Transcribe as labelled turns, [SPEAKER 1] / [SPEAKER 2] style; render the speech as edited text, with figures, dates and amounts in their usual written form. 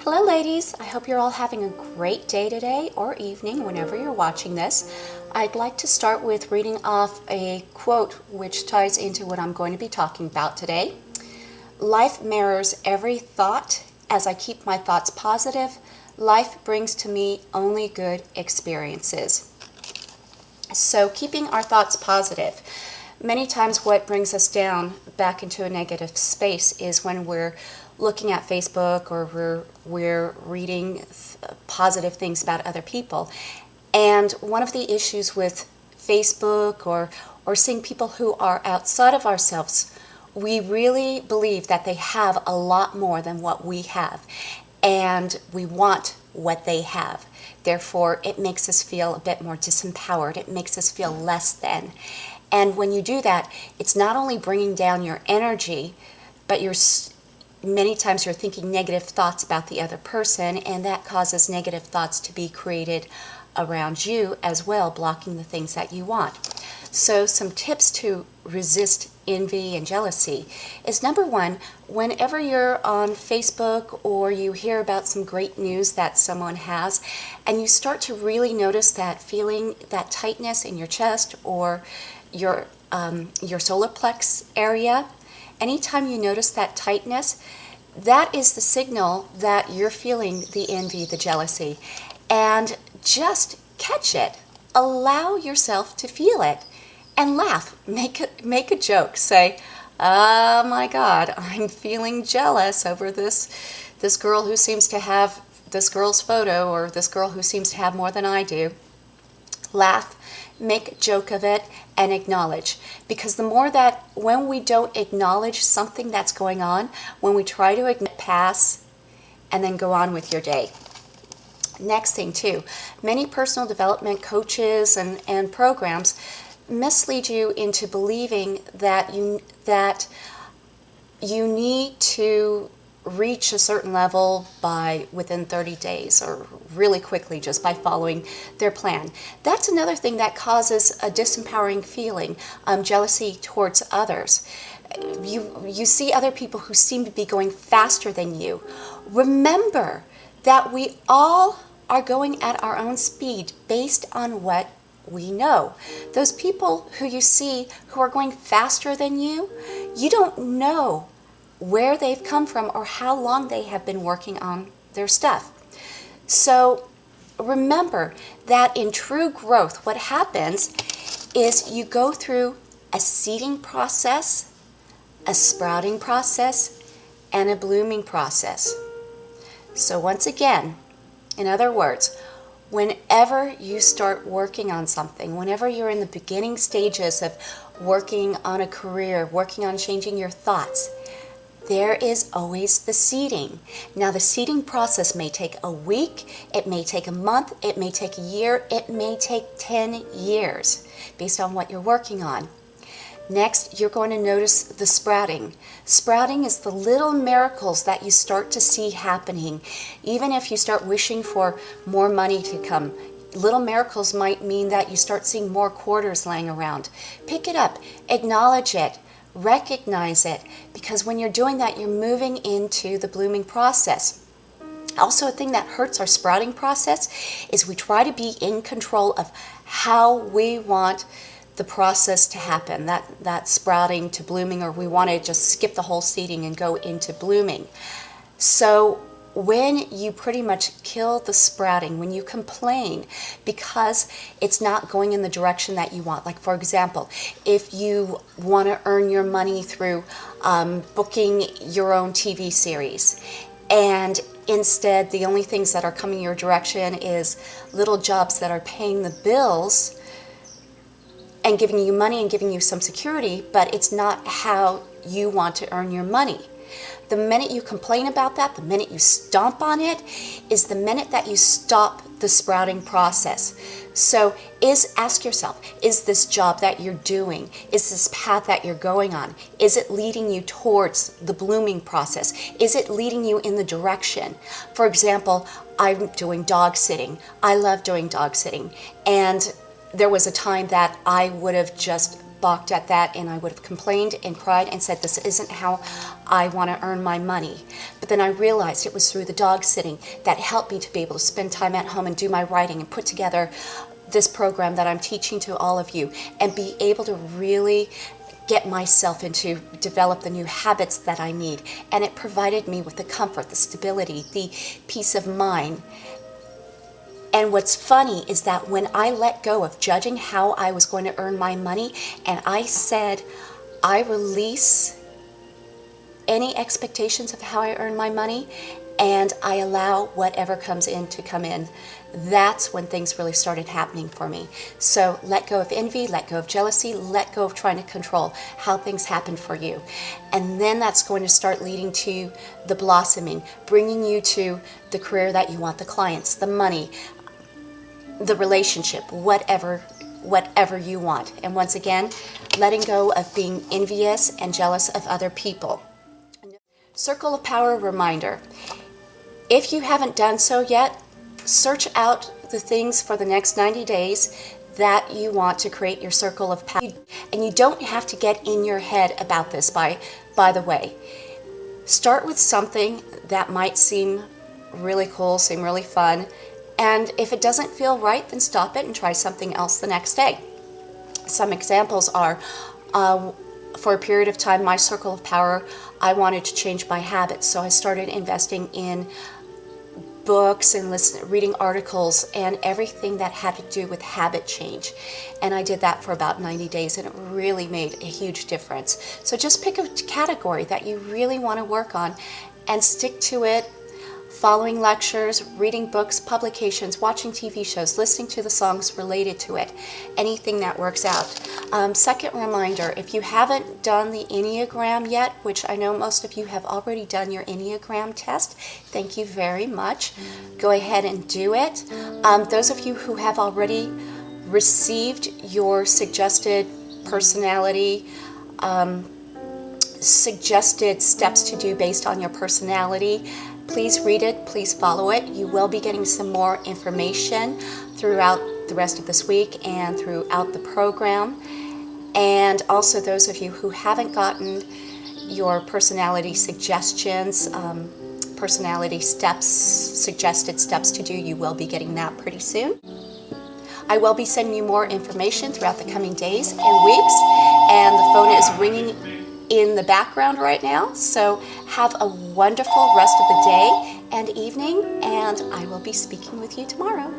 [SPEAKER 1] Hello ladies, I hope you're all having a great day today or evening whenever you're watching this. I'd like to start with reading off a quote which ties into what I'm going to be talking about today. Life mirrors every thought. As I keep my thoughts positive, life brings to me only good experiences. So keeping our thoughts positive. Many times what brings us down back into a negative space is when we're looking at Facebook or we're reading positive things about other people. And one of the issues with Facebook or seeing people who are outside of ourselves, we really believe that they have a lot more than what we have. And we want what they have. Therefore, it makes us feel a bit more disempowered. It makes us feel less than. And when you do that, it's not only bringing down your energy, but many times you're thinking negative thoughts about the other person, and that causes negative thoughts to be created around you as well, blocking the things that you want. So some tips to resist envy and jealousy is, number one, whenever you're on Facebook or you hear about some great news that someone has, and you start to really notice that feeling, that tightness in your chest or your solar plex area, anytime you notice that tightness, that is the signal that you're feeling the envy, the jealousy. And just catch it. Allow yourself to feel it and laugh. Make a joke. Say, oh my God, I'm feeling jealous over this girl who seems to have this girl's photo, or this girl who seems to have more than I do. Laugh, make a joke of it, and acknowledge. Because the more that when we don't acknowledge something that's going on, when we try to pass and then go on with your day. Next thing too, many personal development coaches and programs mislead you into believing that you need to reach a certain level within 30 days or really quickly just by following their plan. That's another thing that causes a disempowering feeling, jealousy towards others. You see other people who seem to be going faster than you. Remember that we all are going at our own speed based on what we know. Those people who you see who are going faster than you don't know where they've come from or how long they have been working on their stuff. So remember that in true growth, what happens is you go through a seeding process, a sprouting process, and a blooming process. So once again, in other words, whenever you start working on something, whenever you're in the beginning stages of working on a career, working on changing your thoughts, there is always the seeding. Now, the seeding process may take a week, it may take a month, it may take a year, it may take 10 years, based on what you're working on. Next, you're going to notice the sprouting. Sprouting is the little miracles that you start to see happening. Even if you start wishing for more money to come, little miracles might mean that you start seeing more quarters laying around. Pick it up, acknowledge it, recognize it, because when you're doing that, you're moving into the blooming process. Also, a thing that hurts our sprouting process is we try to be in control of how we want the process to happen, that sprouting to blooming, or we want to just skip the whole seeding and go into blooming. So when you pretty much kill the sprouting, when you complain because it's not going in the direction that you want, like for example, if you want to earn your money through booking your own TV series, and instead the only things that are coming your direction is little jobs that are paying the bills and giving you money and giving you some security, but it's not how you want to earn your money. The minute you complain about that, the minute you stomp on it, is the minute that you stop the sprouting process. So ask yourself, is this job that you're doing, is this path that you're going on, is it leading you towards the blooming process? Is it leading you in the direction? For example, I'm doing dog sitting. I love doing dog sitting. And there was a time that I would have just balked at that, and I would have complained and cried and said, this isn't how I want to earn my money. But then I realized it was through the dog sitting that helped me to be able to spend time at home and do my writing and put together this program that I'm teaching to all of you, and be able to really get myself into, develop the new habits that I need. And it provided me with the comfort, the stability, the peace of mind. And what's funny is that when I let go of judging how I was going to earn my money, and I said, I release any expectations of how I earn my money, and I allow whatever comes in to come in, that's when things really started happening for me. So let go of envy, let go of jealousy, let go of trying to control how things happen for you. And then that's going to start leading to the blossoming, bringing you to the career that you want, the clients, the money, the relationship, whatever you want. And once again, letting go of being envious and jealous of other people. Circle of Power reminder. If you haven't done so yet, search out the things for the next 90 days that you want to create your circle of power. And you don't have to get in your head about this, by the way. Start with something that might seem really cool, seem really fun, and if it doesn't feel right, then stop it and try something else the next day. Some examples are, for a period of time, my circle of power, I wanted to change my habits, so I started investing in books and reading articles and everything that had to do with habit change. And I did that for about 90 days, and it really made a huge difference. So just pick a category that you really want to work on and stick to it, following lectures, reading books, publications, watching TV shows, listening to the songs related to it, anything that works out. Second reminder, if you haven't done the Enneagram yet, which I know most of you have already done your Enneagram test, thank you very much. Go ahead and do it. Those of you who have already received your suggested personality, suggested steps to do based on your personality, please read it, please follow it. You will be getting some more information throughout the rest of this week and throughout the program. And also those of you who haven't gotten your personality suggestions, personality steps, suggested steps to do, you will be getting that pretty soon. I will be sending you more information throughout the coming days and weeks, and the phone is ringing in the background right now. So have a wonderful rest of the day and evening, and I will be speaking with you tomorrow.